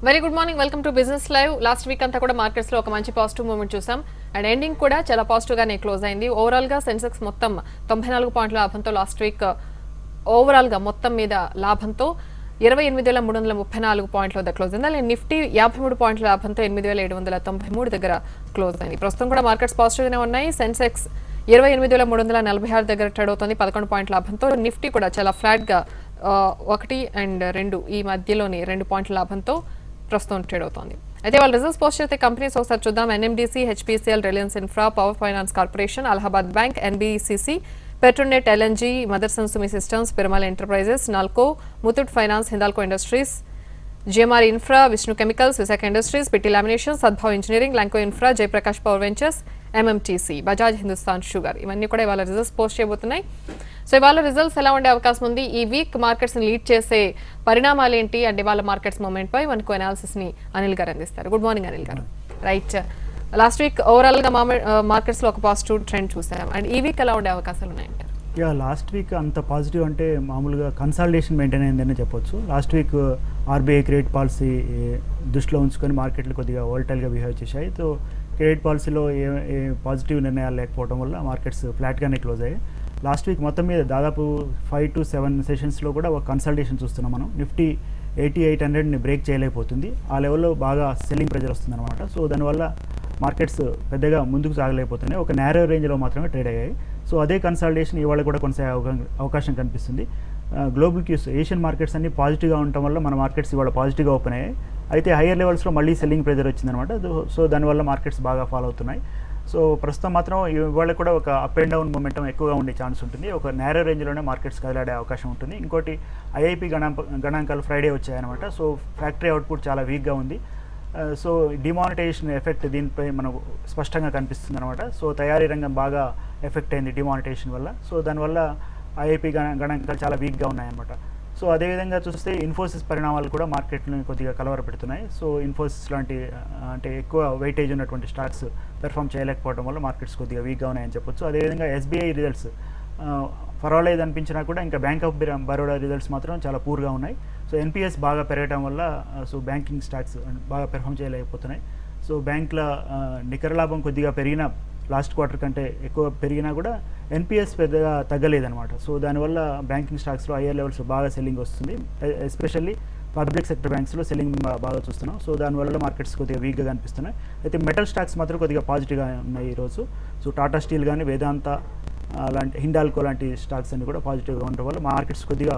Very good morning, welcome to business live. Last week అంతా కూడా markets లో ఒక మంచి పాజిటివ్ మూవ్మెంట్ చూసాం అండ్ ఎండింగ్ కూడా చాలా పాజిటివ్ గానే క్లోజ్ అయింది. ఓవరాల్ గా సెన్సెక్స్ మొత్తం 94 పాయింట్ల లాభంతో లాస్ట్ వీక్ ఓవరాల్ గా మొత్తం మీద లాభంతో 28,334 పాయింట్ల వద్ద క్లోజ్ అయింది. అలాగే నిఫ్టీ 53 పాయింట్ల లాభంతో 8,793 దగ్గర క్లోజ్ అయింది. ప్రస్తుతం కూడా మార్కెట్స్ పాజిటివ్ గానే ఉన్నాయి. సెన్సెక్స్ 28,346 దగ్గర ట్రేడ్ అవుతుంది 11 పాయింట్ల లాభంతో. నిఫ్టీ కూడా చాలా ఫ్లాట్ గా 1 అండ్ 2 ఈ మధ్యలోని 2 పాయింట్ల లాభంతో ప్రస్తుతం ట్రేడ్ అవుతోంది. అయితే వాళ్ళ రిజల్ట్స్ పోస్ట్ చేసే కంపెనీస్ ఒకసారి చూద్దాం. NMDC, HPCL, Reliance Infra, Power Finance Corporation, Allahabad Bank, NBCC, Petronet, LNG, Motherson Sumi Systems, Piramal Enterprises, Nalco, Muthoot Finance, Hindalco Industries, GMR Infra, Vishnu Chemicals, Visakha Industries, PT Lamination, Sadbhav Engineering, Lanco Infra, Jaiprakash Power Ventures, MMTC, Bajaj Hindusthan Sugar ఇవన్నీ కూడా ఇవాళ results post చేయబోతున్నాయి. So ఇవాళ results ఎలా ఉండే అవకాశం ఉంది, ఈ వీక్ మార్కెట్స్ ని లీడ్ చేసే పరిణామాలు ఏంటి అంటే ఇవాళ మార్కెట్స్ మూవ్మెంట్ పై మనకు అనాలిసిస్ ని అనిల్ గారు అందిస్తారు. గుడ్ మార్నింగ్ అనిల్ గారు. రైట్, లాస్ట్ వీక్ ఓవరాల్ గా మార్కెట్స్ లో ఒక పాజిటివ్ ట్రెండ్ చూసాం అండ్ ఈ వీక్ ఎలా ఉండే అవకాశాలు ఉన్నాయంటారు? లాస్ట్ వీక్ అంత పాజిటివ్ అంటే మామూలుగా కన్సాలిడేషన్ మెయింటైన్ అయిందని చెప్పొచ్చు. Last week RBI credit policy దృష్టిలో ఉంచుకొని మార్కెట్లు కొద్దిగా వోల్టైల్గా బిహేవ్ చేశాయి. సో క్రెడిట్ పాలసీలో ఏ పాజిటివ్ నిర్ణయాలు లేకపోవడం వల్ల మార్కెట్స్ ఫ్లాట్గానే క్లోజ్ అయ్యాయి. లాస్ట్ వీక్ మొత్తం మీద దాదాపు 5 to 7 సెషన్స్లో కూడా ఒక కన్సల్టేషన్ చూస్తున్నాం మనం. నిఫ్టీ 8800ని బ్రేక్ చేయలేకపోతుంది. ఆ లెవెల్లో బాగా సెల్లింగ్ ప్రెజర్ వస్తుంది అనమాట. సో దానివల్ల మార్కెట్స్ పెద్దగా ముందుకు సాగలేకపోతున్నాయి, ఒక నేరో రేంజ్లో మాత్రమే ట్రేడ్ అయ్యాయి. సో అదే కన్సల్టేషన్ ఇవాళ కూడా కొనసాగే అవకాశం కనిపిస్తుంది. గ్లోబల్ క్యూస్ ఏషియన్ మార్కెట్స్ అన్ని పాజిటివ్గా ఉండటం వల్ల మన మార్కెట్స్ ఇవాళ పాజిటివ్గా ఓపెన్ అయ్యాయి. అయితే హయ్యర్ లెవెల్స్లో మళ్ళీ సెల్లింగ్ ప్రెజర్ వచ్చిందనమాట. సో దానివల్ల మార్కెట్స్ బాగా ఫాలో అవుతున్నాయి. సో ప్రస్తుతం మాత్రం ఇవాళ కూడా ఒక అప్ అండ్ డౌన్ మొమెంటం ఎక్కువగా ఉండే ఛాన్స్ ఉంటుంది. ఒక నేరో రేంజ్లోనే మార్కెట్స్ కదలాడే అవకాశం ఉంటుంది. ఇంకోటి ఐఐపి గణాంకాలు ఫ్రైడే వచ్చాయన్నమాట. సో ఫ్యాక్టరీ అవుట్పుట్ చాలా వీక్గా ఉంది. సో డిమానిటైజేషన్ ఎఫెక్ట్ దీనిపై మనకు స్పష్టంగా కనిపిస్తుంది అనమాట. సో తయారీ రంగం బాగా ఎఫెక్ట్ అయింది డిమానిటైజేషన్ వల్ల. సో దానివల్ల ఐఐపి గణాంకాలు చాలా వీక్గా ఉన్నాయన్నమాట. సో అదేవిధంగా చూస్తే ఇన్ఫోసిస్ పరిణామాలు కూడా మార్కెట్ని కొద్దిగా కలవరపెడుతున్నాయి. సో ఇన్ఫోసిస్ లాంటి అంటే ఎక్కువ వెయిటేజ్ ఉన్నటువంటి స్టాక్స్ పెర్ఫామ్ చేయలేకపోవడం వల్ల మార్కెట్స్ కొద్దిగా వీక్గా ఉన్నాయని చెప్పొచ్చు. అదేవిధంగా ఎస్బీఐ రిజల్ట్స్ పర్వాలేదు అనిపించినా కూడా ఇంకా బ్యాంక్ ఆఫ్ బరోడా రిజల్ట్స్ మాత్రం చాలా పూర్గా ఉన్నాయి. సో ఎన్పిఎస్ బాగా పెరగడం వల్ల సో బ్యాంకింగ్ స్టాక్స్ బాగా పెర్ఫామ్ చేయలేకపోతున్నాయి. సో బ్యాంకుల నికర లాభం కొద్దిగా పెరిగినా లాస్ట్ క్వార్టర్ కంటే ఎక్కువ పెరిగినా కూడా ఎన్పిఎస్ పెద్దగా తగ్గలేదన్నమాట. సో దానివల్ల బ్యాంకింగ్ స్టాక్స్లో హయ్యర్ లెవెల్స్ బాగా సెల్లింగ్ వస్తుంది. ఎస్పెషల్లీ పబ్లిక్ సెక్టర్ బ్యాంక్స్లో సెల్లింగ్ బాగా చూస్తున్నాం. సో దానివల్ల మార్కెట్స్ కొద్దిగా వీక్గా కనిపిస్తున్నాయి. అయితే మెటల్ స్టాక్స్ మాత్రం కొద్దిగా పాజిటివ్గా ఉన్నాయి ఈరోజు. సో టాటా స్టీల్ కానీ, వేదాంత అలాంటి హిండాల్కో లాంటి స్టాక్స్ అన్ని కూడా పాజిటివ్గా ఉండడం వల్ల మార్కెట్స్ కొద్దిగా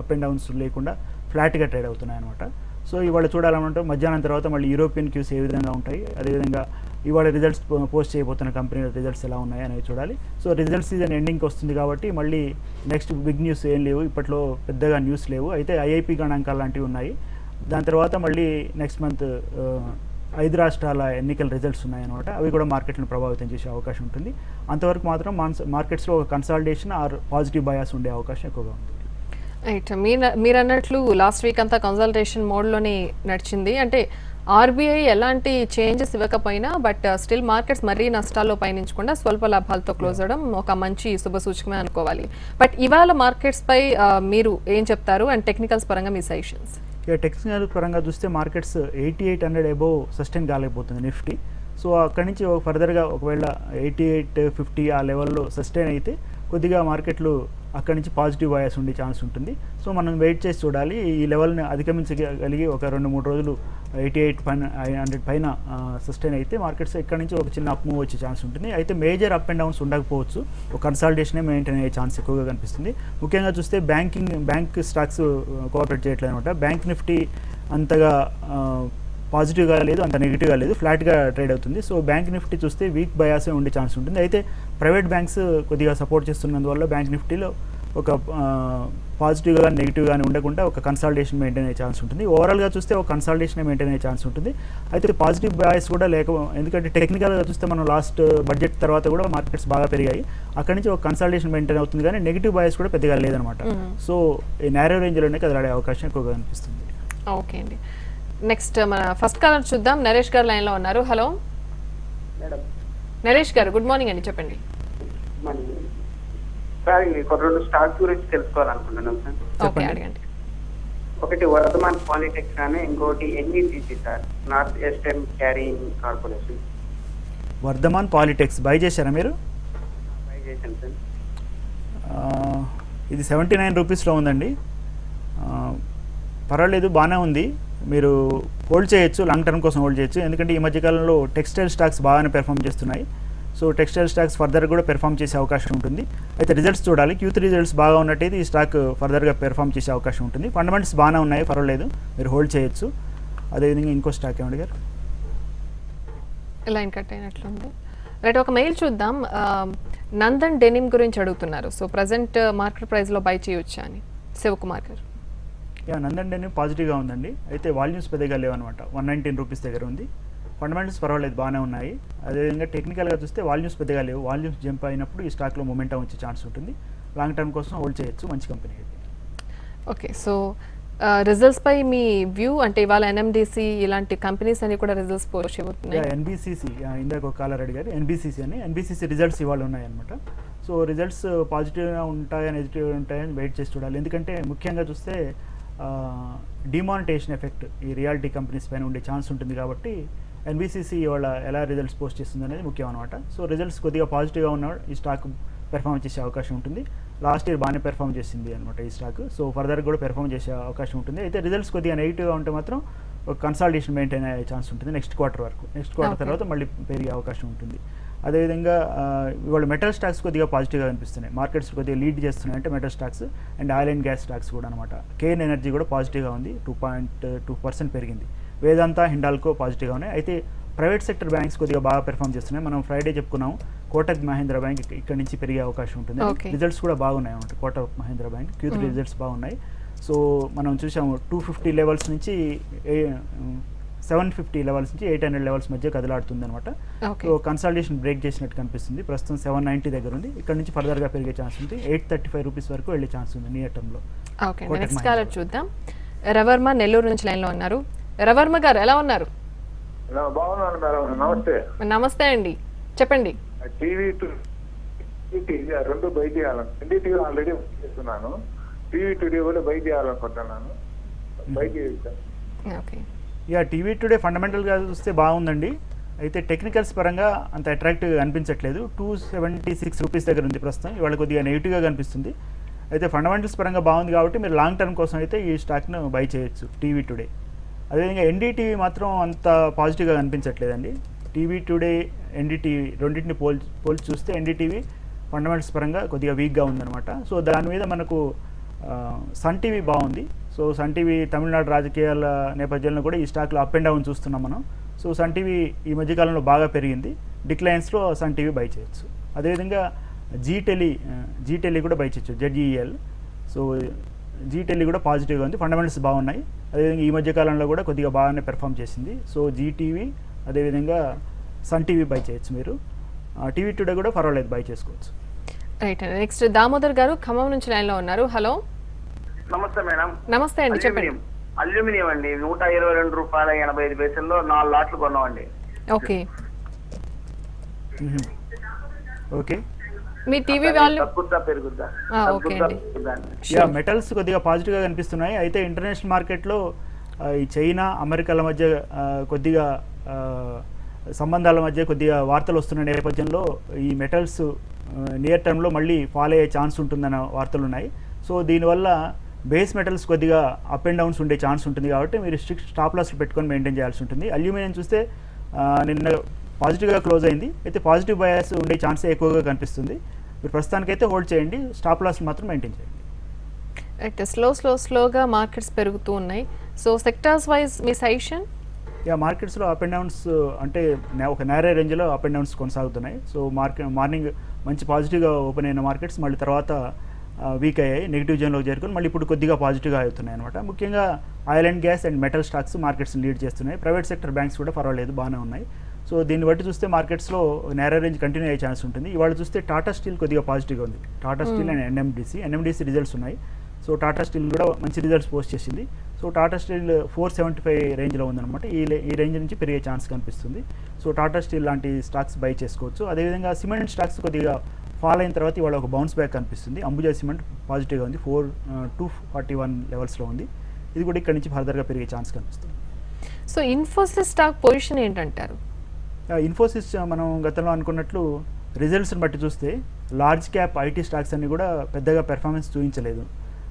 అప్ అండ్ డౌన్స్ లేకుండా ఫ్లాట్గా ట్రేడ్ అవుతున్నాయి అనమాట. సో ఇవాళ చూడాలంటే మధ్యాహ్నం తర్వాత మళ్ళీ యూరోపియన్ క్యూస్ ఏ విధంగా ఉంటాయి, అదేవిధంగా ఇవాళ రిజల్ట్స్ పోస్ట్ చేయబోతున్న కంపెనీల రిజల్ట్స్ ఎలా ఉన్నాయి అనేవి చూడాలి. సో రిజల్ట్స్ సీజన్ ఎండింగ్కి వస్తుంది కాబట్టి మళ్ళీ నెక్స్ట్ బిగ్ న్యూస్ ఏం లేవు, ఇప్పట్లో పెద్దగా న్యూస్ లేవు. అయితే ఐఐపి గణాంకాలు లాంటివి ఉన్నాయి. దాని తర్వాత మళ్ళీ నెక్స్ట్ మంత్ 5 రాష్ట్రాల ఎన్నికల రిజల్ట్స్ ఉన్నాయన్నమాట. అవి కూడా మార్కెట్ను ప్రభావితం చేసే అవకాశం ఉంటుంది. అంతవరకు మాత్రం మార్కెట్స్లో ఒక కన్సాలిడేషన్ ఆర్ పాజిటివ్ బయాస్ ఉండే అవకాశం ఎక్కువగా ఉంది. రైట్, మీరు అన్నట్లు లాస్ట్ వీక్ అంతా కన్సల్టేషన్ మోడ్లోనే నడిచింది. అంటే ఆర్బీఐ ఎలాంటి చేంజెస్ ఇవ్వకపోయినా బట్ స్టిల్ మార్కెట్స్ మరీ నష్టాల్లో పయనించకుండా స్వల్ప లాభాలతో క్లోజ్ అవడం ఒక మంచి శుభ సూచకమే అనుకోవాలి. బట్ ఇవాళ మార్కెట్స్ పై మీరు ఏం చెప్తారు అండ్ టెక్నికల్స్ పరంగా మీ సజెషన్స్? టెక్నికల్ పరంగా చూస్తే మార్కెట్స్ 8800 అబోవ్ సస్టైన్ కాలేకపోతుంది నిఫ్టీ. సో అక్కడి నుంచి ఫర్దర్గా ఒకవేళ 8850 ఆ లెవెల్లో సస్టైన్ అయితే కొద్దిగా మార్కెట్లు అక్కడి నుంచి పాజిటివ్ బయాస్ ఉండే ఛాన్స్ ఉంటుంది. సో మనం వెయిట్ చేసి చూడాలి. ఈ లెవెల్ని అధిగమించగలిగి ఒక 2-3 రోజులు 8800 పైన సస్టైన్ అయితే మార్కెట్స్ ఇక్కడ నుంచి ఒక చిన్న అప్ మూవ్ వచ్చే ఛాన్స్ ఉంటుంది. అయితే మేజర్ అప్ అండ్ డౌన్స్ ఉండకపోవచ్చు, ఒక కన్సాలిడేషనే మెయింటైన్ అయ్యే ఛాన్స్ ఎక్కువగా కనిపిస్తుంది. ముఖ్యంగా చూస్తే బ్యాంక్ స్టాక్స్ కోఆపరేట్ చేయట్లేదు అనమాట. బ్యాంక్ నిఫ్టీ అంతగా పాజిటివ్గా లేదు, అంత నెగిటివ్గా లేదు, ఫ్లాట్గా ట్రేడ్ అవుతుంది. సో బ్యాంక్ నిఫ్టీ చూస్తే వీక్ బయాసే ఉండే ఛాన్స్ ఉంటుంది. అయితే ప్రైవేట్ బ్యాంక్స్ కొద్దిగా సపోర్ట్ చేస్తున్నందువల్ల బ్యాంక్ నిఫ్టీలో ఒక పాజిటివ్గా కానీ నెగిటివ్ కానీ ఉండకుండా ఒక కన్సల్టేషన్ మెయింటైన్ అయ్యే ఛాన్స్ ఉంటుంది. ఓవరాల్గా చూస్తే ఒక కన్సల్టేషన్ మెయింటైన్ అయ్యే ఛాన్స్ ఉంటుంది. అయితే పాజిటివ్ బయాస్ కూడా ఎందుకంటే టెక్నికల్గా చూస్తే మనం లాస్ట్ బడ్జెట్ తర్వాత కూడా మార్కెట్స్ బాగా పెరిగాయి. అక్కడి నుంచి ఒక కన్సల్టేషన్ మెయింటైన్ అవుతుంది కానీ నెగిటివ్ బయాస్ కూడా పెద్దగా లేదనమాట. సో ఈ నేరో రేంజ్లోనే కదలాడే అవకాశం ఎక్కువగా కనిపిస్తుంది. ఓకే అండి, నెక్స్ట్ మన ఫస్ట్ కాలర్ చూద్దాం. నరేష్ గారు లైన్లో ఉన్నారు. హలో నరేష్ గారు, గుడ్ మార్నింగ్ అండి, చెప్పండి. సార్, 2 స్టాక్స్ గురించి తెలుసుకోవాలనుకుంటున్నాను సార్. ఓకే, అడగండి. ఒకటి వర్ధమాన్ పాలిటెక్స్ అని, ఇంకోటి NECC sir, north eastern carrying corporation. Vardhman Polytex buy చేశారా మీరు? బై చేశాను సార్. ఇది 79 రూపీస్లో ఉందండి. పర్వాలేదు, బాగానే ఉంది. మీరు హోల్డ్ చేయొచ్చు, లాంగ్ టర్మ్ కోసం హోల్డ్ చేయొచ్చు. ఎందుకంటే ఈ మధ్యకాలంలో టెక్స్టైల్ స్టాక్స్ బాగానే పెర్ఫామ్ చేస్తున్నాయి. సో టెక్స్టైల్ స్టాక్స్ ఫర్దర్ కూడా పెర్ఫామ్ చేసే అవకాశం ఉంటుంది. అయితే రిజల్ట్స్ చూడాలి. Q3 రిజల్ట్స్ బాగా ఉన్నట్టయితే ఈ స్టాక్ ఫర్దర్గా పెర్ఫామ్ చేసే అవకాశం ఉంటుంది. ఫండమెంటల్స్ బాగానే ఉన్నాయి, పర్వాలేదు, మీరు హోల్డ్ చేయొచ్చు. అదేవిధంగా ఇంకో స్టాక్ ఏమండి గారు? లైన్ కట్ అయినట్లుంది. రైట్, ఒక మెయిల్ చూద్దాం. నందన్ డెనిమ్ గురించి అడుగుతున్నారు. సో ప్రజెంట్ మార్కెట్ ప్రైస్లో బై చేయొచ్చా అని శివకుమార్ గారు. నందన్ డెనిమ్ పాజిటివ్గా ఉందండి. అయితే వాల్యూమ్స్ పెద్దగా లేవన్నమాట. 119 రూపీస్ దగ్గర ఉంది. ఫండమెంటల్స్ పర్వాలేదు, బాగానే ఉన్నాయి. అదేవిధంగా టెక్నికల్గా చూస్తే వాల్యూమ్స్ పెద్దగా లేవు. వాల్యూమ్స్ జంప్ అయినప్పుడు ఈ స్టాక్లో మొమెంటం వచ్చే ఛాన్స్ ఉంటుంది. లాంగ్ టర్మ్ కోసం హోల్డ్ చేయొచ్చు, మంచి కంపెనీ అయితే. ఓకే, సో రిజల్ట్స్ పై మీ వ్యూ అంటే ఇవాళ NMDC ఇలాంటి కంపెనీస్ అన్ని కూడా రిజల్ట్స్ పోస్ట్ చేయబోతున్నాయి. ఎన్బిసిసి, ఇందాక ఒక కాలర్ అడిగారు ఎన్బిసిసి అని. ఎన్బిసిసి రిజల్ట్స్ ఇవాళ ఉన్నాయన్నమాట. సో రిజల్ట్స్ పాజిటివ్గా ఉంటాయా నెగిటివ్గా ఉంటాయని వెయిట్ చేసి చూడాలి. ఎందుకంటే ముఖ్యంగా చూస్తే డిమానిటైజేషన్ ఎఫెక్ట్ ఈ రియాలిటీ కంపెనీస్ పైన ఉండే ఛాన్స్ ఉంటుంది. కాబట్టి ఎన్బిసిసి ఇవాళ ఎలా రిజల్ట్స్ పోస్ట్ చేస్తుంది అనేది ముఖ్యం అనమాట. సో రిజల్ట్స్ కొద్దిగా పాజిటివ్గా ఉన్న ఈ స్టాక్ పెర్ఫామ్ చేసే అవకాశం ఉంటుంది. లాస్ట్ ఇయర్ బాగానే పెర్ఫామ్ చేసింది అనమాట ఈ స్టాక్. సో ఫర్దర్ కూడా పెర్ఫామ్ చేసే అవకాశం ఉంటుంది. అయితే రిజల్ట్స్ కొద్దిగా నెగిటివ్గా ఉంటే మాత్రం ఒక కన్సాలిడేషన్ మెయింటైన్ అయ్యే ఛాన్స్ ఉంటుంది నెక్స్ట్ క్వార్టర్ వరకు. నెక్స్ట్ క్వార్టర్ తర్వాత మళ్ళీ పెరిగే అవకాశం ఉంటుంది. అదేవిధంగా ఇవాళ మెటల్ స్టాక్స్ కొద్దిగా పాజిటివ్గా కనిపిస్తున్నాయి. మార్కెట్స్ కొద్దిగా లీడ్ చేస్తున్నాయి అంటే metal stocks and oil and gas stocks కూడా అనమాట. కేన్ ఎనర్జీ కూడా పాజిటివ్గా ఉంది, 2.2% పెరిగింది. వేదాంత, హిండాల్కో పాజిటివ్గా ఉన్నాయి. అయితే ప్రైవేట్ సెక్టర్ బ్యాంక్స్ కొద్దిగా బాగా పెర్ఫామ్ చేస్తున్నాయి. మనం ఫ్రైడే చెప్పుకున్నాం కోటక్ మహీంద్రా బ్యాంక్ ఇక్కడ నుంచి పెరిగే అవకాశం ఉంటుంది. రిజల్ట్స్ కూడా బాగున్నాయి అన్నమాట. Kotak Mahindra bank Q3 results బాగున్నాయి. సో మనం చూసాము 250 లెవెల్స్ నుంచి 750 లెవెల్స్ నుంచి 800 లెవెల్స్ మధ్య కదలాడుతుంది అనమాట. సో కన్సల్టేషన్ బ్రేక్ చేసినట్టు కనిపిస్తుంది. ప్రస్తుతం 790 దగ్గర ఉంది. ఇక్కడ నుంచి ఫర్దర్గా పెరిగే ఛాన్స్ ఉంది. 835 రూపీస్ వరకు వెళ్ళే ఛాన్స్ ఉంది నియర్ టర్మ్లో. ఓకే, నెక్స్ట్ కాలర్ చూద్దాం. రవర్మ నెల్లూరు నుంచి లైన్లో ఉన్నారు. రవర్మ గారు ఎలా ఉన్నారు? బాగున్నాను మేడం, నమస్తే. నమస్తే అండి, చెప్పండి. టీవీ రెండు బై చేయాలను. ఎన్డీటీవీ ఆల్రెడీ చేస్తున్నాను. టీవీ టుడే కూడా బై చేయాలనుకుంటున్నాను. బై చేస్తాను. ఓకే, టీవీ టుడే ఫండమెంటల్గా చూస్తే బాగుందండి. అయితే టెక్నికల్స్ పరంగా అంత అట్రాక్టివ్గా అనిపించట్లేదు. 276 రూపీస్ దగ్గర ఉంది ప్రస్తుతం. ఇవాళ కొద్దిగా నెగిటివ్గా కనిపిస్తుంది. అయితే ఫండమెంటల్స్ పరంగా బాగుంది కాబట్టి మీరు లాంగ్ టర్మ్ కోసం అయితే ఈ స్టాక్ను బై చేయొచ్చు టీవీ టుడే. అదేవిధంగా ఎన్డీటీవీ మాత్రం అంత పాజిటివ్గా కనిపించట్లేదండి. టీవీ టుడే, ఎన్డీటీవీ రెండింటిని పోల్చి చూస్తే ఎన్డీటీవీ ఫండమెంటల్స్ పరంగా కొద్దిగా వీక్గా ఉందన్నమాట. సో దాని మీద మనకు సన్ టీవీ బాగుంది. సో సన్ టీవీ తమిళనాడు రాజకీయాల నేపథ్యంలో కూడా ఈ స్టాక్లో అప్ అండ్ డౌన్ చూస్తున్నాం మనం. సో సన్ టీవీ ఈ మధ్యకాలంలో బాగా పెరిగింది. డిక్లైన్స్లో సన్ టీవీ బై చేయొచ్చు. అదేవిధంగా జీటెలి కూడా బై చేయొచ్చు, ZEL. సో జీటెలి కూడా పాజిటివ్గా ఉంది, ఫండమెంటల్స్ బాగున్నాయి. అదేవిధంగా ఈ మధ్యకాలంలో కూడా కొద్దిగా బాగానే పెర్ఫామ్ చేసింది. సో జీటీవీ అదేవిధంగా సన్ టీవీ బై చేయొచ్చు మీరు. టీవీ టుడే కూడా పర్వాలేదు, బై చేసుకోవచ్చు. రైట్ అండి. నెక్స్ట్ దామోదర్ గారు ఖమ్మం నుంచి లైన్లో ఉన్నారు. హలో, నమస్తే మేడం. నమస్తే అండి, చెప్పండి. అల్యూమినియం అండి, 122 రూపాయల 85 పైసల్లో 4 లాట్లు కొన్నామండి. ఓకే ఓకే, మీ టీవీ వాళ్ళు పెరుగుద్దా? ఓకే అండి. మెటల్స్ కొద్దిగా పాజిటివ్గా కనిపిస్తున్నాయి. అయితే ఇంటర్నేషనల్ మార్కెట్లో ఈ చైనా, అమెరికాల మధ్య కొద్దిగా సంబంధాల మధ్య కొద్దిగా వార్తలు వస్తున్న నేపథ్యంలో ఈ మెటల్స్ నియర్ టర్మ్లో మళ్ళీ ఫాల్ అయ్యే ఛాన్స్ ఉంటుందన్న వార్తలు ఉన్నాయి. సో దీనివల్ల బేస్ మెటల్స్ కొద్దిగా అప్ అండ్ డౌన్స్ ఉండే ఛాన్స్ ఉంటుంది. కాబట్టి మీరు స్ట్రిక్ట్ స్టాప్ లాస్లు పెట్టుకొని మెయింటైన్ చేయాల్సి ఉంటుంది. అల్యూమినియం చూస్తే నిన్న పాజిటివ్గా క్లోజ్ అయింది. అయితే పాజిటివ్ బయాస్ ఉండే ఛాన్సే ఎక్కువగా కనిపిస్తుంది. మీరు ప్రస్తుతానికైతే హోల్డ్ చేయండి, స్టాప్ లాస్లు మాత్రం మెయింటైన్ చేయండి. రైట్, స్లోగా మార్కెట్స్ పెరుగుతూ ఉన్నాయి. సో సెక్టార్స్ వైజ్ మీ సజెషన్? మార్కెట్స్లో అప్ అండ్ డౌన్స్ అంటే ఒక నేరే రేంజ్లో అప్ అండ్ డౌన్స్ కొనసాగుతున్నాయి. సో మార్నింగ్ మంచి పాజిటివ్గా ఓపెన్ అయిన మార్కెట్స్ మళ్ళీ తర్వాత వీక్ అయ్యాయి, నెగిటివ్ జోన్లోకి చేరుకొని మళ్ళీ ఇప్పుడు కొద్దిగా పాజిటివ్గా అవుతున్నాయి అనమాట. ముఖ్యంగా oil and gas and metal stocks మార్కెట్స్ని లీడ్ చేస్తున్నాయి. ప్రైవేట్ సెక్టర్ బ్యాంక్స్ కూడా పర్వాలేదు, బాగానే ఉన్నాయి. సో దీన్ని బట్టి చూస్తే మార్కెట్స్లో నేరో రేంజ్ కంటిన్యూ అయ్యే ఛాన్స్ ఉంటుంది. ఇవాళ చూస్తే టాటా స్టీల్ కొద్దిగా పాజిటివ్గా ఉంది. Tata steel and NMDC results ఉన్నాయి. సో టాటా స్టీల్ కూడా మంచి రిజల్ట్స్ పోస్ట్ చేసింది. సో టాటా స్టీల్ 475 రేంజ్లో ఉందన్నమాట. ఈ రేంజ్ నుంచి పెరిగే ఛాన్స్ కనిపిస్తుంది. సో టాటా స్టీల్ లాంటి స్టాక్స్ బై చేసుకోవచ్చు. అదేవిధంగా సిమెంట్ స్టాక్స్ కొద్దిగా ఫాల్ అయిన తర్వాత ఇవాళ ఒక బౌన్స్ బ్యాక్ కనిపిస్తుంది. అంబుజా సిమెంట్ పాజిటివ్గా ఉంది, 241 లెవెల్స్లో ఉంది. ఇది కూడా ఇక్కడ నుంచి ఫర్దర్గా పెరిగే ఛాన్స్ కనిపిస్తుంది. సో ఇన్ఫోసిస్ స్టాక్ పొజిషన్ ఏంటంటారు? ఇన్ఫోసిస్ మనం గతంలో అనుకున్నట్లు రిజల్ట్స్ని బట్టి చూస్తే లార్జ్ క్యాప్ ఐటీ స్టాక్స్ అన్ని కూడా పెద్దగా పెర్ఫార్మెన్స్ చూపించలేదు.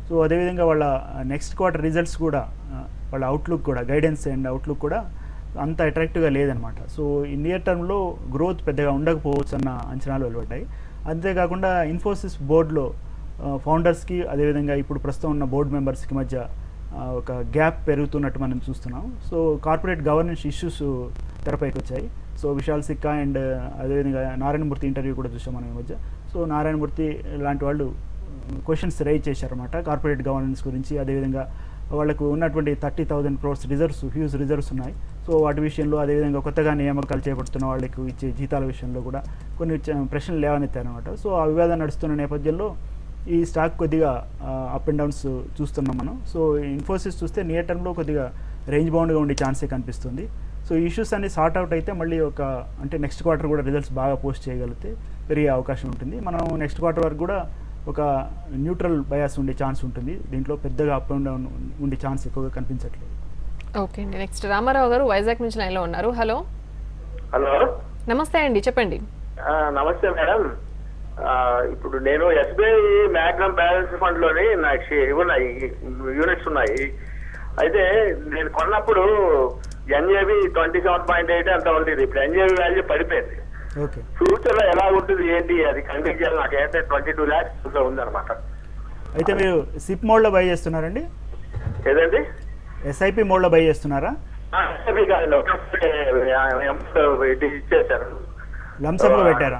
సో అదేవిధంగా వాళ్ళ నెక్స్ట్ క్వార్టర్ రిజల్ట్స్ కూడా వాళ్ళ అవుట్లుక్ కూడా గైడెన్స్ అండ్ అవుట్లుక్ కూడా అంత అట్రాక్టివ్గా లేదనమాట. సో ఈ నియర్ టర్మ్లో గ్రోత్ పెద్దగా ఉండకపోవచ్చు అన్న అంచనాలు వెలువడ్డాయి. అంతేకాకుండా ఇన్ఫోసిస్ బోర్డులో ఫౌండర్స్కి అదేవిధంగా ఇప్పుడు ప్రస్తుతం ఉన్న బోర్డు మెంబర్స్కి మధ్య ఒక గ్యాప్ పెరుగుతున్నట్టు మనం చూస్తున్నాం. సో కార్పొరేట్ గవర్నెన్స్ ఇష్యూస్ తెరపైకి వచ్చాయి. సో విశాల్ సిక్కా అండ్ అదేవిధంగా నారాయణమూర్తి ఇంటర్వ్యూ కూడా చూసాం మనం ఈ మధ్య. సో నారాయణమూర్తి లాంటి వాళ్ళు క్వశ్చన్స్ రైజ్ చేశారన్నమాట కార్పొరేట్ గవర్నెన్స్ గురించి. అదేవిధంగా వాళ్ళకు ఉన్నటువంటి 30,000 crores రిజర్వ్స్, హ్యూజ్ రిజర్వ్స్ ఉన్నాయి. సో వాటి విషయంలో అదేవిధంగా కొత్తగా నియామకాలు చేపడుతున్న వాళ్ళకు ఇచ్చే జీతాల విషయంలో కూడా కొన్ని ప్రశ్నలు లేవనెత్తారనమాట. సో ఆ వివాదం నడుస్తున్న నేపథ్యంలో ఈ స్టాక్ కొద్దిగా అప్ అండ్ డౌన్స్ చూస్తున్నాం మనం. సో ఇన్ఫోసిస్ చూస్తే నియర్ టర్మ్లో కొద్దిగా రేంజ్ బౌండ్గా ఉండే ఛాన్సే కనిపిస్తుంది. సో ఇష్యూస్ అన్ని సార్ట్ అవుట్ అయితే మళ్ళీ అంటే నెక్స్ట్ క్వార్టర్ కూడా రిజల్ట్స్ బాగా పోస్ట్ చేయగలిగితే పెరిగే అవకాశం ఉంటుంది. మనం నెక్స్ట్ క్వార్టర్ వరకు కూడా ఒక న్యూట్రల్ బయాస్ ఉండే ఛాన్స్ ఉంటుంది. దీంట్లో పెద్దగా అప్ అండ్ డౌన్ ఉండే ఛాన్స్ ఎక్కువగా కనిపించట్లేదు. ఓకే అండి. నెక్స్ట్ రామారావు గారు వైజాగ్ నుంచి లైన్లో ఉన్నారు. హలో. హలో, నమస్తే అండి, చెప్పండి. నమస్తే మేడం. ఇప్పుడు నేను ఎస్బీఐ మ్యాగ్నమ్ బ్యాలెన్స్ ఫండ్ లోని నాకు ఉన్నాయి యూనిట్స్ ఉన్నాయి. అయితే నేను కొన్నప్పుడు ఎన్ఏవి 27.8 అంత ఉండేది. ఇప్పుడు ఎన్ఏవి వాల్యూ పడిపోయింది. ఓకే, ఫ్యూచర్ లో ఎలా ఉంటుంది ఏంటి అది కంటిన్యూ చేయాలి. నాకు ఏంటంటే 22 lakhs ఉందన్నమాట. అయితే మీరు సిప్ మోడ్లో బై చేస్తున్నారండి? ఏదండి? ఎస్ఐపి మోడ్లో బై చేస్తున్నారా? ఎస్ఐపి కాదు, ఇచ్చేసారు. లంసమ్గా పెట్టారా?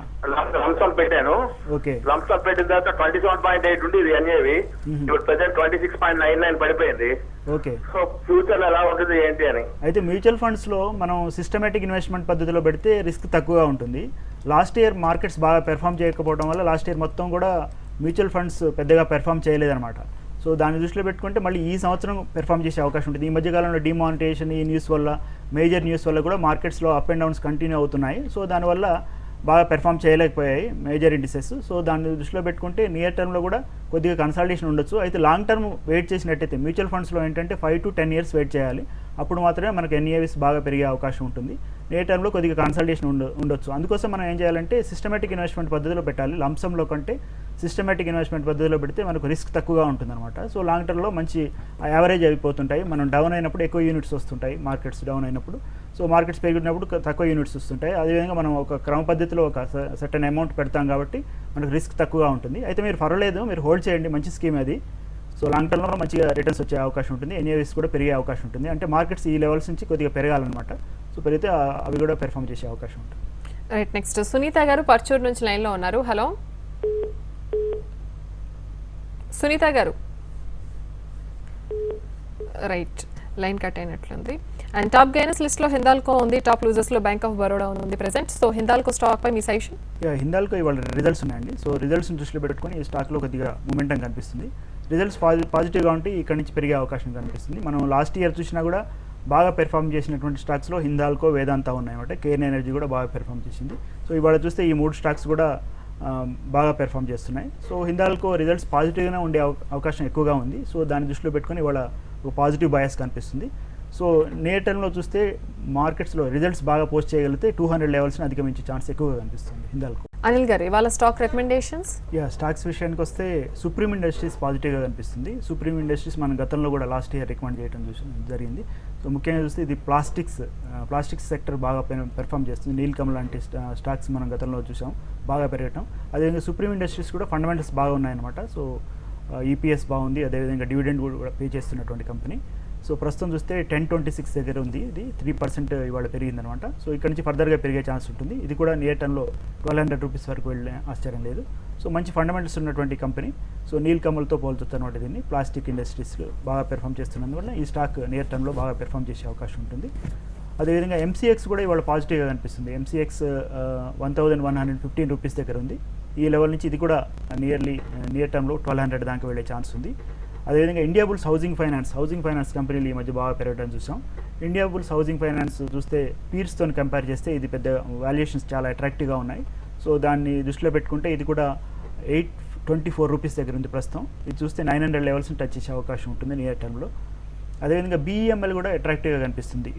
లంసం పెట్టాను. ఓకే, లంసం పెట్టిన తర్వాత 27.8 ఉండేది ఎన్ఏవి. ఇప్పుడు ప్రజెంట్ 26.99 పడిపోయింది. ఓకే. సో ఫ్యూచర్ ఎలా ఉంటుంది ఏంటి అని. అయితే మ్యూచువల్ ఫండ్స్లో మనం సిస్టమేటిక్ ఇన్వెస్ట్మెంట్ పద్ధతిలో పెడితే రిస్క్ తక్కువగా ఉంటుంది. లాస్ట్ ఇయర్ మార్కెట్స్ బాగా పెర్ఫామ్ చేయకపోవడం వల్ల లాస్ట్ ఇయర్ మొత్తం కూడా మ్యూచువల్ ఫండ్స్ పెద్దగా పెర్ఫామ్ చేయలేదన్నమాట. సో దాన్ని దృష్టిలో పెట్టుకుంటే మళ్ళీ ఈ సంవత్సరం పెర్ఫామ్ చేసే అవకాశం ఉంటుంది. ఈ మధ్యకాలంలో డిమానిటైజేషన్ ఈ న్యూస్ వల్ల, మేజర్ న్యూస్ వల్ల కూడా మార్కెట్స్లో అప్ అండ్ డౌన్స్ కంటిన్యూ అవుతున్నాయి. సో దానివల్ల బాగా పెర్ఫామ్ చేయలేకపోయాయి మేజర్ ఇండిసెస్. సో దాన్ని దృష్టిలో పెట్టుకుంటే నియర్ టర్మ్లో కూడా కొద్దిగా కన్సల్టేషన్ ఉండొచ్చు. అయితే లాంగ్ టర్మ్ వెయిట్ చేసినట్టయితే మ్యూచువల్ ఫండ్స్లో ఏంటంటే 5 to 10 years వెయిట్ చేయాలి. అప్పుడు మాత్రమే మనకు ఎన్ఏవిస్ బాగా పెరిగే అవకాశం ఉంటుంది. నియర్ టర్మ్లో కొద్దిగా కన్సల్టేషన్ ఉండొచ్చు. అందుకోసం మనం ఏం చేయాలంటే సిస్టమేటిక్ ఇన్వెస్ట్మెంట్ పద్ధతిలో పెట్టాలి. లంసంలో కంటే సిస్టమేటిక్ ఇన్వెస్ట్మెంట్ పద్ధతిలో పెడితే మనకు రిస్క్ తక్కువగా ఉంటుందన్నమాట. సో లాంగ్ టర్మ్లో మంచి యావరేజ్ అయిపోతుంటాయి. మనం డౌన్ అయినప్పుడు ఎక్కువ యూనిట్స్ వస్తుంటాయి, మార్కెట్స్ డౌన్ అయినప్పుడు. సో మార్కెట్స్ పెరిగినప్పుడు తక్కువ యూనిట్స్ వస్తుంటాయి. అదేవిధంగా మనం ఒక క్రమ పద్ధతిలో ఒక సర్టెన్ అమౌంట్ పెడతాం కాబట్టి మనకు రిస్క్ తక్కువగా ఉంటుంది. అయితే మీరు పర్వాలేదు, మీరు హోల్డ్ చేయండి, మంచి స్కీమ్ అది. సో లాంగ్ టర్మ్లో మంచిగా రిటర్న్స్ వచ్చే అవకాశం ఉంటుంది. ఎన్ఏవిస్ కూడా పెరిగే అవకాశం ఉంటుంది. అంటే మార్కెట్స్ ఈ లెవెల్స్ నుంచి కొద్దిగా పెరగాలన్నమాట. సో పెరిగితే అవి కూడా పెర్ఫామ్ చేసే అవకాశం ఉంటుంది. రైట్. నెక్స్ట్ సునీత గారు పర్చూర్ నుంచి లైన్లో ఉన్నారు. హలో సునీత గారు. రైట్, లైన్ కట్ అయినట్లుంది. అండ్ టాప్ గైనర్స్ లిస్ట్లో హిందాల్కో ఉంది, టాప్ లూజర్స్లో బ్యాంక్ ఆఫ్ బరోడా ఉంది ప్రెసెంట్. సో హిందాల్కో స్టాక్ పై మీ సజెషన్? హిందాల్కో ఇవాళ రిజల్ట్స్ ఉన్నాయండి. సో రిజల్ట్స్ని దృష్టిలో పెట్టుకొని ఈ స్టాక్లో కొద్దిగా మూమెంటం కనిపిస్తుంది. రిజల్ట్స్ పాజిటివ్గా ఉంటే ఇక్కడ నుంచి పెరిగే అవకాశం కనిపిస్తుంది. మనం లాస్ట్ ఇయర్ చూసినా కూడా బాగా పెర్ఫామ్ చేసినటువంటి స్టాక్స్లో హిందాల్కో, వేదాంత ఉన్నాయన్నమాట. కేఎన్ ఎనర్జీ కూడా బాగా పెర్ఫామ్ చేసింది. సో ఇవాళ చూస్తే ఈ 3 స్టాక్స్ కూడా బాగా పెర్ఫామ్ చేస్తున్నాయి. సో హిందాల్కో రిజల్ట్స్ పాజిటివ్గానే ఉండే అవకాశం ఎక్కువగా ఉంది. సో దాన్ని దృష్టిలో పెట్టుకొని ఇవాళ ఒక పాజిటివ్ బయాస్ కనిపిస్తుంది. సో నియర్ టర్మ్లో చూస్తే మార్కెట్స్లో రిజల్ట్స్ బాగా పోస్ట్ చేయగలిగితే 200 లెవెల్స్ని అధిగమించే ఛాన్స్ ఎక్కువగా కనిపిస్తుంది హిందాల్కో. అనిల్ గారు ఇవాళ స్టాక్ రికమెండేషన్స్? స్టాక్స్ విషయానికి వస్తే సుప్రీం ఇండస్ట్రీస్ పాజిటివ్గా కనిపిస్తుంది. సుప్రీం ఇండస్ట్రీస్ మనం గతంలో కూడా లాస్ట్ ఇయర్ రికమెండ్ చేయడం జరిగింది. సో ముఖ్యంగా చూస్తే ఇది ప్లాస్టిక్స్ సెక్టర్ బాగా పెర్ఫామ్ చేస్తుంది. నీల్కమ్ లాంటి స్టాక్స్ మనం గతంలో చూసాం బాగా పెరగటం. అదేవిధంగా సుప్రీం ఇండస్ట్రీస్ కూడా ఫండమెంటల్స్ బాగా ఉన్నాయన్నమాట. సో ఈపీఎస్ బాగుంది, అదేవిధంగా డివిడెండ్ కూడా పే చేస్తున్నటువంటి కంపెనీ. సో ప్రస్తుతం చూస్తే 10.26 దగ్గర ఉంది. ఇది 3% ఇవాళ పెరిగిందనమాట. సో ఇక్కడ నుంచి ఫర్దర్గా పెరిగే ఛాన్స్ ఉంటుంది. ఇది కూడా నియర్ టర్మ్లో 1200 రూపీస్ వరకు వెళ్ళే ఆశ్చర్యం లేదు. సో మంచి ఫండమెంటల్స్ ఉన్నటువంటి కంపెనీ. సో నీల్కమల్తో పోల్చుతున్నమాట దీన్ని ప్లాస్టిక్ ఇండస్ట్రీస్ బాగా పెర్ఫామ్ చేస్తున్నందువల్ల ఈ స్టాక్ నియర్ టర్మ్లో బాగా పెర్ఫామ్ చేసే అవకాశం ఉంటుంది. అదేవిధంగా ఎంసీఎక్స్ కూడా ఇవాళ పాజిటివ్గా కనిపిస్తుంది. ఎంసీఎక్స్ 1115 రూపీస్ దగ్గర ఉంది. ఈ లెవెల్ నుంచి ఇది కూడా నియర్ టర్మ్లో 1200 దాకా వెళ్ళే ఛాన్స్ ఉంది. అదేవిధంగా ఇండియా బుల్స్ హౌసింగ్ ఫైనాన్స్ కంపెనీలు ఈ మధ్య బాగా పెరగడం చూసాం. ఇండియా బుల్స్ హౌసింగ్ ఫైనాన్స్ చూస్తే పీర్స్తో కంపేర్ చేస్తే ఇది పెద్ద వాల్యుయేషన్స్ చాలా అట్రాక్టివ్గా ఉన్నాయి. సో దాన్ని దృష్టిలో పెట్టుకుంటే ఇది కూడా 824 రూపీస్ దగ్గర ఉంది ప్రస్తుతం. ఇది చూస్తే 900 లెవెల్స్ని టచ్ చేసే అవకాశం ఉంటుంది నియర్ టర్మ్లో. అదేవిధంగా BEML కూడా అట్రాక్టివ్గా కనిపిస్తుంది.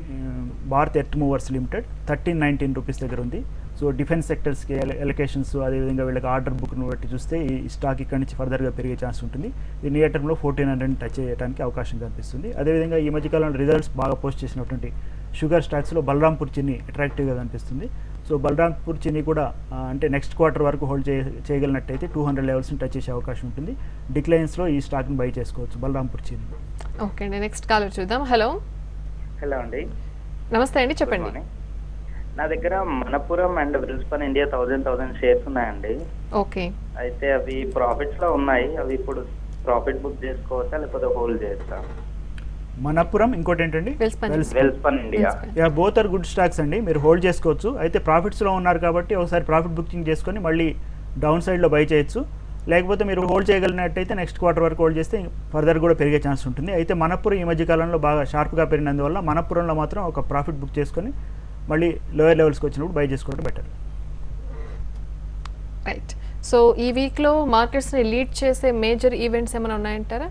Bharat earth movers limited 1319 rupees దగ్గర ఉంది. సో డిఫెన్స్ సెక్టర్స్కి ఎలకేషన్స్, అదేవిధంగా వీళ్ళకి ఆర్డర్ బుక్ను బట్టి చూస్తే ఈ స్టాక్ ఇక్కడ నుంచి ఫర్దర్గా పెరిగే ఛాన్స్ ఉంటుంది. ఈ నియర్ టర్మ్లో 1400 టచ్ చేయడానికి అవకాశం కనిపిస్తుంది. అదేవిధంగా ఈ మధ్యకాలంలో రిజల్ట్స్ బాగా పోస్ట్ చేసినటువంటి షుగర్ స్టాక్స్లో బలరాంపూర్ చిన్ని అట్రాక్టివ్గా కనిపిస్తుంది. సో బలరాంపూర్ చిన్ని కూడా అంటే నెక్స్ట్ క్వార్టర్ వరకు హోల్డ్ చేయగలిగినట్టయితే 200 లెవెల్స్ని టచ్ చేసే అవకాశం ఉంటుంది. డిక్లైన్స్లో ఈ స్టాక్ని బై చేసుకోవచ్చు బలరాంపూర్ చిన్ని. ఓకే అండి, నెక్స్ట్ కాలర్ చూద్దాం. హలో హలో అండి, నమస్తే అండి, చెప్పండి. నా దగ్గర మనపురం అండ్ విల్స్పన్ ఇండియా 1000 షేర్స్ ఉన్నాయండి. ఓకే, అయితే అవి ప్రాఫిట్స్ లో ఉన్నాయి. అవి ఇప్పుడు ప్రాఫిట్ బుక్ చేసుకోవచ్చా లేకపోతే హోల్డ్ చేయొచ్చా? మనపురం, ఇంకోటి ఏంటండి Welspun India. Ya, both are good stocks అండి, మీరు హోల్డ్ చేసుకోవచ్చు. అయితే ప్రాఫిట్స్లో ఉన్నారు కాబట్టి ఒకసారి ప్రాఫిట్ బుకింగ్ చేసుకొని మళ్ళీ డౌన్ సైడ్లో బై చేయొచ్చు. లేకపోతే మీరు హోల్డ్ చేయగలిగినట్టయితే నెక్స్ట్ క్వార్టర్ వరకు హోల్డ్ చేస్తే ఫర్దర్ కూడా పెరిగే ఛాన్స్ ఉంటుంది. అయితే మనపురం ఈ మధ్యకాలంలో బాగా షార్ప్గా పెరిగినందువల్ల మనపురంలో మాత్రం ఒక ప్రాఫిట్ బుక్ చేసుకొని మళ్ళీ లోయర్ లెవెల్స్కి వచ్చినప్పుడు బై చేసుకోవడం బెటర్. రైట్. సో ఈ వీక్లో మార్కెట్స్ని లీడ్ చేసే మేజర్ ఈవెంట్స్ ఏమైనా ఉన్నాయంటారా?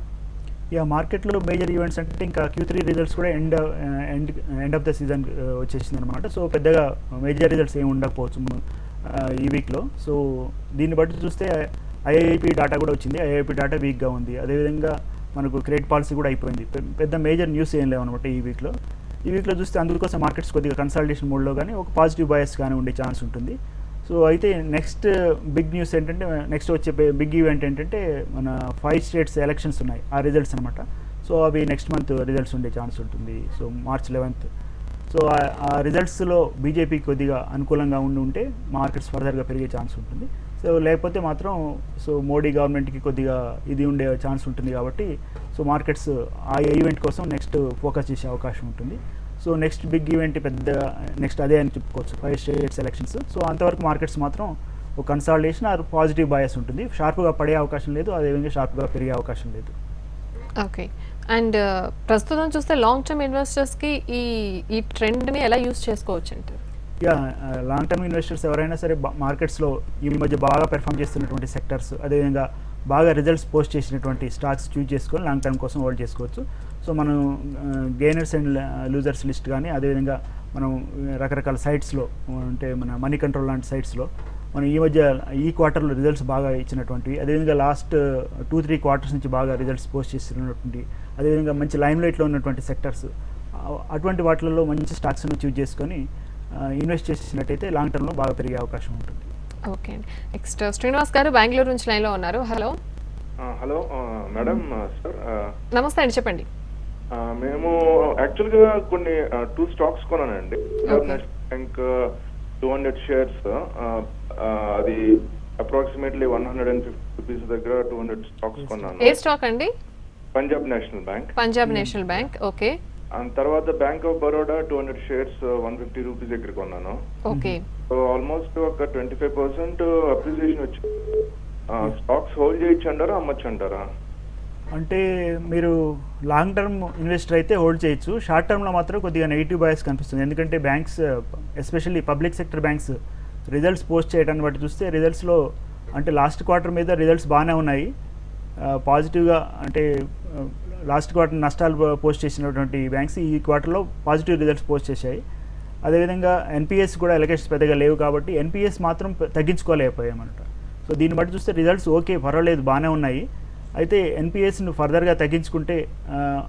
యా, మార్కెట్లో మేజర్ ఈవెంట్స్ అంటే ఇంకా Q3 రిజల్ట్స్ కూడా ఎండ్ ఆఫ్ ద సీజన్ వచ్చేసింది అనమాట. సో పెద్దగా మేజర్ రిజల్ట్స్ ఏమి ఉండకపోవచ్చు ఈ వీక్లో. సో దీన్ని బట్టి చూస్తే IIP డాటా కూడా వచ్చింది. IIP డాటా వీక్గా ఉంది. అదేవిధంగా మనకు క్రెడిట్ పాలసీ కూడా అయిపోయింది. పెద్ద మేజర్ న్యూస్ ఏం లేవన్నమాట ఈ వీక్లో. ఈ వీక్లో చూస్తే అందుకోసం మార్కెట్స్ కొద్దిగా కన్సల్టేషన్ మోడ్లో కానీ ఒక పాజిటివ్ బయాస్ కానీ ఉండే ఛాన్స్ ఉంటుంది. సో అయితే నెక్స్ట్ బిగ్ న్యూస్ ఏంటంటే, నెక్స్ట్ వచ్చే బిగ్ ఈవెంట్ ఏంటంటే మన 5 స్టేట్స్ ఎలక్షన్స్ ఉన్నాయి, ఆ రిజల్ట్స్ అనమాట. సో అవి నెక్స్ట్ మంత్ రిజల్ట్స్ ఉండే ఛాన్స్ ఉంటుంది. So March 11th. సో ఆ రిజల్ట్స్లో బీజేపీ కొద్దిగా అనుకూలంగా ఉంటే మార్కెట్స్ ఫర్దర్గా పెరిగే ఛాన్స్ ఉంటుంది. సో లేకపోతే మాత్రం మోడీ గవర్నమెంట్కి కొద్దిగా ఇది ఉండే ఛాన్స్ ఉంటుంది కాబట్టి సో మార్కెట్స్ ఆ ఈవెంట్ కోసం నెక్స్ట్ ఫోకస్ చేసే అవకాశం ఉంటుంది. So next big event next అదే అని చెప్పుకోవచ్చు, 5 స్టేట్స్ ఎలక్షన్స్. సో అంతవరకు మార్కెట్స్ మాత్రం ఒక కన్సాలిడేషన్ ఆర్ పాజిటివ్ బయాస్ ఉంటుంది. షార్ప్గా పడే అవకాశం లేదు, అదేవిధంగా షార్ప్గా పెరిగే అవకాశం లేదు. ఓకే. అండ్ ప్రస్తుతం చూస్తే లాంగ్ టర్మ్ ఇన్వెస్టర్స్కి ఈ ట్రెండ్ని ఎలా యూస్ చేసుకోవచ్చు అంటారు? యా, లాంగ్ టర్మ్ ఇన్వెస్టర్స్ ఎవరైనా సరే మార్కెట్స్లో ఈ మధ్య బాగా పెర్ఫామ్ చేస్తున్నటువంటి సెక్టర్స్, అదేవిధంగా బాగా రిజల్ట్స్ పోస్ట్ చేసినటువంటి స్టాక్స్ చూజ్ చేసుకొని లాంగ్ టర్మ్ కోసం హోల్డ్ చేసుకోవచ్చు. సో మనం గెయినర్స్ అండ్ లూజర్స్ లిస్ట్ కానీ, అదేవిధంగా మనం రకరకాల సైట్స్లో అంటే మన మనీ కంట్రోల్ లాంటి సైట్స్లో మనం ఈ క్వార్టర్లో రిజల్ట్స్ బాగా ఇచ్చినటువంటివి, అదేవిధంగా లాస్ట్ 2-3 క్వార్టర్స్ నుంచి బాగా రిజల్ట్స్ పోస్ట్ చేస్తున్నటువంటి, అదేవిధంగా మంచి లైమ్లైట్లో ఉన్నటువంటి సెక్టర్స్, అటువంటి వాటిల్లో మంచి స్టాక్స్ను చూజ్ చేసుకొని ఇన్వెస్ట్ చేసినట్టయితే లాంగ్ టర్మ్లో బాగా పెరిగే అవకాశం ఉంటుంది. ఓకే అండి, నెక్స్ట్ శ్రీనివాస్ గారు బెంగళూరు నుంచి లైన్లో ఉన్నారు. హలో. హలో మేడం, సార్ నమస్తే అండి, చెప్పండి. మేము యాక్చువల్గా కొన్ని 2 స్టాక్స్ కొన్నానండి. నేషనల్ బ్యాంక్ 200 షేర్స్, అది అప్రాక్సిమేట్లీ 150 రూపీస్ దగ్గర 200 స్టాక్స్ కొన్నాను. ఏ స్టాక్ అండి? Punjab national bank. Punjab national bank, okay. తర్వాత bank of Baroda 200 shares 150 rupees దగ్గర కొన్నాను. ఓకే. సో ఆల్మోస్ట్ ఒక 25% అప్రిసియేషన్ వచ్చింది. స్టాక్స్ హోల్డ్ చేయొచ్చు అంటారా, అమ్మచ్చు అంటారా? అంటే మీరు లాంగ్ టర్మ్ ఇన్వెస్టర్ అయితే హోల్డ్ చేయొచ్చు. షార్ట్ టర్మ్లో మాత్రం కొద్దిగా నెగిటివ్ బయాస్ కనిపిస్తుంది. ఎందుకంటే banks, especially public sector banks results post చేయడాన్ని బట్టి చూస్తే రిజల్ట్స్లో అంటే లాస్ట్ క్వార్టర్ మీద రిజల్ట్స్ బాగానే ఉన్నాయి పాజిటివ్గా. అంటే లాస్ట్ క్వార్టర్ నష్టాలు పోస్ట్ చేసినటువంటి బ్యాంక్స్ ఈ క్వార్టర్లో పాజిటివ్ రిజల్ట్స్ పోస్ట్ చేశాయి. అదేవిధంగా ఎన్పిఎస్ కూడా ఎలకేషన్స్ పెద్దగా లేవు కాబట్టి ఎన్పిఎస్ మాత్రం తగ్గించుకోలేకపోయామన్నమాట. సో దీన్ని బట్టి చూస్తే రిజల్ట్స్ ఓకే, పర్వాలేదు, బాగానే ఉన్నాయి. అయితే ఎన్పిఎస్ను ఫర్దర్గా తగ్గించుకుంటే,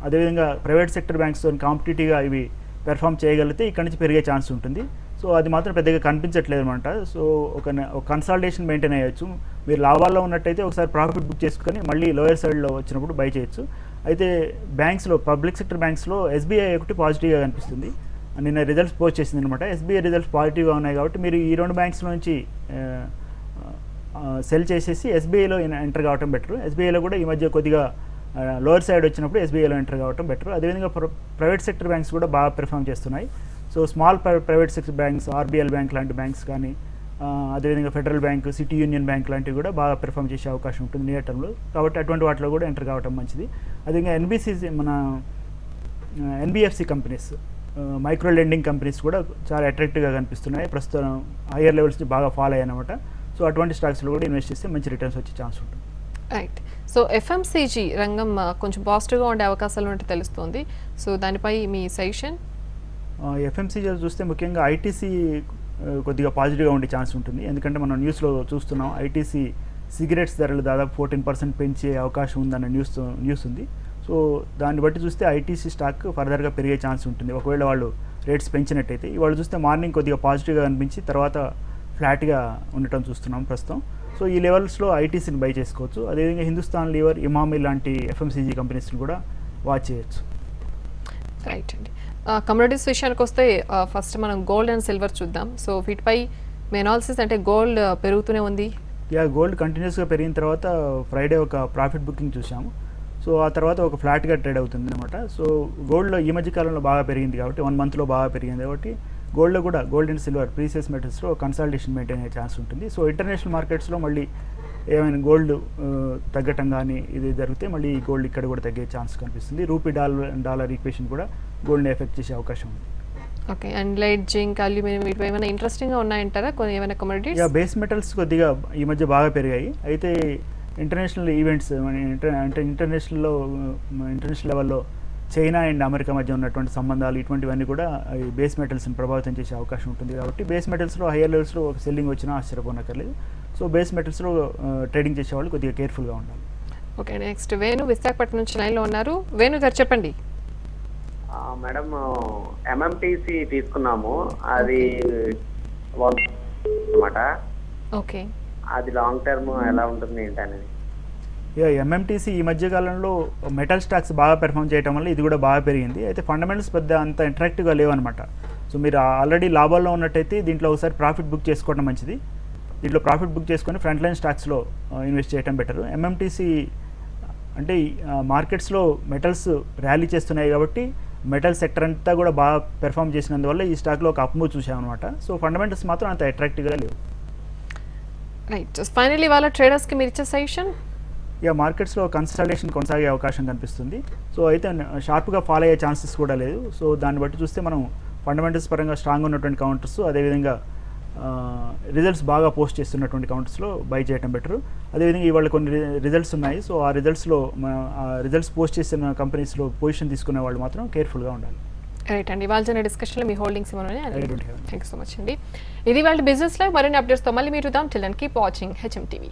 అదేవిధంగా ప్రైవేట్ సెక్టర్ బ్యాంక్స్తో కాంపిటేటివ్గా ఇవి పెర్ఫామ్ చేయగలిగితే ఇక్కడి నుంచి పెరిగే ఛాన్స్ ఉంటుంది. సో అది మాత్రం పెద్దగా కనిపించట్లేదు అనమాట. సో ఒక కన్సాలిడేషన్ మెయింటైన్ అయ్యొచ్చు. మీరు లాభాల్లో ఉన్నట్టయితే ఒకసారి ప్రాఫిట్ బుక్ చేసుకొని మళ్ళీ లోయర్ సైడ్లో వచ్చినప్పుడు బై చేయొచ్చు. అయితే బ్యాంక్స్లో, పబ్లిక్ సెక్టర్ బ్యాంక్స్లో ఎస్బీఐ ఒకటి పాజిటివ్గా కనిపిస్తుంది. నిన్న రిజల్ట్స్ పోస్ట్ చేసింది అనమాట. ఎస్బీఐ రిజల్ట్స్ పాజిటివ్గా ఉన్నాయి కాబట్టి మీరు ఈ 2 బ్యాంక్స్ నుంచి సెల్ చేసేసి ఎస్బీఐలో ఎంటర్ కావటం బెటర్. ఎస్బీఐలో కూడా ఈ మధ్య కొద్దిగా లోయర్ సైడ్ వచ్చినప్పుడు ఎస్బీఐలో ఎంటర్ కావటం బెటర్. అదేవిధంగా ప్రైవేట్ సెక్టర్ బ్యాంక్స్ కూడా బాగా పెర్ఫామ్ చేస్తున్నాయి. So small private sector banks, RBL bank లాంటి బ్యాంక్స్ కానీ, అదేవిధంగా federal bank, city union bank లాంటివి కూడా బాగా పెర్ఫామ్ చేసే అవకాశం ఉంటుంది నియర్ టర్మ్లో. కాబట్టి అటువంటి వాటిలో కూడా ఎంటర్ కావడం మంచిది. అదేవిధంగా మన NBFC companies, micro lending companies కూడా చాలా అట్రాక్టివ్గా కనిపిస్తున్నాయి. ప్రస్తుతం హయ్యర్ లెవెల్స్ బాగా ఫాలో అయ్యాయన్నమాట. సో అటువంటి స్టాక్స్లో కూడా ఇన్వెస్ట్ చేస్తే మంచి రిటర్న్స్ వచ్చే ఛాన్స్ ఉంటుంది. రైట్. సో ఎఫ్ఎంసీజీ రంగం కొంచెం పాజిటివ్గా ఉండే అవకాశాలు ఉన్నట్టు తెలుస్తోంది. సో దానిపై మీ సజెషన్? ఎఫ్ఎంసీజీ చూస్తే ముఖ్యంగా ఐటీసీ కొద్దిగా పాజిటివ్గా ఉండే ఛాన్స్ ఉంటుంది. ఎందుకంటే మనం న్యూస్లో చూస్తున్నాం ఐటీసీ సిగరెట్స్ ధరలు దాదాపు 14% పెంచే అవకాశం ఉందన్న న్యూస్ ఉంది. సో దాన్ని బట్టి చూస్తే ఐటీసీ స్టాక్ ఫర్దర్గా పెరిగే ఛాన్స్ ఉంటుంది ఒకవేళ వాళ్ళు రేట్స్ పెంచినట్టయితే. ఇవాళ చూస్తే మార్నింగ్ కొద్దిగా పాజిటివ్గా అనిపించి తర్వాత ఫ్లాట్గా ఉండటం చూస్తున్నాం ప్రస్తుతం. సో ఈ లెవెల్స్లో ఐటీసీని బై చేసుకోవచ్చు. అదేవిధంగా హిందుస్థాన్ లీవర్, ఇమామి లాంటి ఎఫ్ఎంసీజీ కంపెనీస్ని కూడా వాచ్ చేయొచ్చు. రైట్ అండి. కమోడిటీస్ విషయానికి వస్తే ఫస్ట్ మనం గోల్డ్ అండ్ సిల్వర్ చూద్దాం. సో వీటిపై మీ అనాలిసిస్ అంటే గోల్డ్ పెరుగుతూనే ఉంది. గోల్డ్ కంటిన్యూస్గా పెరిగిన తర్వాత ఫ్రైడే ఒక ప్రాఫిట్ బుకింగ్ చూసాము. సో ఆ తర్వాత ఒక ఫ్లాట్గా ట్రేడ్ అవుతుంది అనమాట. సో గోల్డ్లో ఈ మధ్య కాలంలో బాగా పెరిగింది కాబట్టి 1 మంత్లో బాగా పెరిగింది కాబట్టి గోల్డ్లో కూడా గోల్డ్ అండ్ సిల్వర్ ప్రీసియస్ మెటల్స్లో కన్సాలిడేషన్ మెయింటైన్ అయ్యే ఛాన్స్ ఉంటుంది. సో ఇంటర్నేషనల్ మార్కెట్స్లో మళ్ళీ ఏమైనా గోల్డ్ తగ్గటం కానీ ఇది జరిగితే మళ్ళీ గోల్డ్ ఇక్కడ కూడా తగ్గే ఛాన్స్ కనిపిస్తుంది. రూపీ డాలర్ ఈక్వేషన్ కూడా గోల్డ్ని ఎఫెక్ట్ చేసే అవకాశం ఉంది. Okay. And light, zinc, aluminium వీటిపై ఏమైనా ఇంట్రెస్టింగ్గా ఉన్నాయంటారా కొన్ని ఏమైనా కమోడిటీస్? బేస్ మెటల్స్ కొద్దిగా ఈ మధ్య బాగా పెరిగాయి. అయితే ఇంటర్నేషనల్ ఈవెంట్స్ అంటే ఇంటర్నేషనల్ లెవెల్లో చైనా అండ్ అమెరికా మధ్య ఉన్నటువంటి సంబంధాలు ఇటువంటివన్నీ కూడా ఈ బేస్ మెటల్స్ని ప్రభావితం చేసే అవకాశం ఉంటుంది. కాబట్టి బేస్ మెటల్స్లో హయ్యర్ లెవెల్స్లో ఒక సెల్లింగ్ వచ్చినా ఆశ్చర్యపోనక్కర్లేదు. సో బేస్ మెటల్స్లో ట్రేడింగ్ చేసేవాళ్ళు కొద్దిగా కేర్ఫుల్గా ఉండాలి. ఓకే. నెక్స్ట్ వేణు విశాఖపట్నం నుంచి లైన్లో ఉన్నారు. వేణు గారు చెప్పండి. మేడం ఎంఎంటీసీ తీసుకున్నాము, అది అన్నమాట. ఓకే. అది లాంగ్ టర్మ్ ఎలా ఉంటుంది ఏంటనేది. ఎంఎంటీసీ ఈ మధ్య కాలంలో మెటల్ స్టాక్స్ బాగా పెర్ఫామ్ చేయడం వల్ల ఇది కూడా బాగా పెరిగింది. అయితే ఫండమెంటల్స్ పెద్ద అంత అట్రాక్టివ్గా లేవన్నమాట. సో మీరు ఆల్రెడీ లాభాల్లో ఉన్నట్టయితే దీంట్లో ఒకసారి ప్రాఫిట్ బుక్ చేసుకోవడం మంచిది. దీంట్లో ప్రాఫిట్ బుక్ చేసుకొని ఫ్రంట్ లైన్ స్టాక్స్లో ఇన్వెస్ట్ చేయడం బెటర్. ఎంఎంటీసీ అంటే మార్కెట్స్లో మెటల్స్ ర్యాలీ చేస్తున్నాయి కాబట్టి మెటల్ సెక్టర్ అంతా కూడా బాగా పెర్ఫామ్ చేసినందువల్ల ఈ స్టాక్లో ఒక అప్ మూవ్ చూసామన్నమాట. సో ఫండమెంటల్స్ మాత్రం అంత అట్రాక్టివ్గా లేవు. రైట్. ఫైనల్లీ వాళ్ళ ట్రేడర్స్కి మీరు ఇచ్చే సజెషన్? మార్కెట్స్లో కన్సల్టేషన్ కొనసాగే అవకాశం కనిపిస్తుంది. సో అయితే షార్ప్గా ఫాలో అయ్యే ఛాన్సెస్ కూడా లేదు. సో దాన్ని బట్టి చూస్తే మనం ఫండమెంటల్స్ పరంగా స్ట్రాంగ్ ఉన్నటువంటి కౌంటర్స్, అదేవిధంగా రిజల్ట్స్ బాగా పోస్ట్ చేస్తున్నటువంటి కౌంటర్స్లో బై చేయడం బెటర్. అదేవిధంగా ఇవాళ కొన్ని రిజల్ట్స్ ఉన్నాయి. సో ఆ రిజల్ట్స్ పోస్ట్ చేసిన కంపెనీస్లో పొజిషన్ తీసుకునే వాళ్ళు మాత్రం కేర్ఫుల్గా ఉండాలి. రైట్ అండి. ఇవాళ డిస్కషన్లో మీ హోల్డింగ్స్ ఇవ్వమని థ్యాంక్ యూ సో మచ్ అండి. ఇది వాళ్ళ బిజినెస్ లైవ్. మరిన్ని అప్డేట్స్తో మళ్ళీ మీరు till then keep watching HMTV.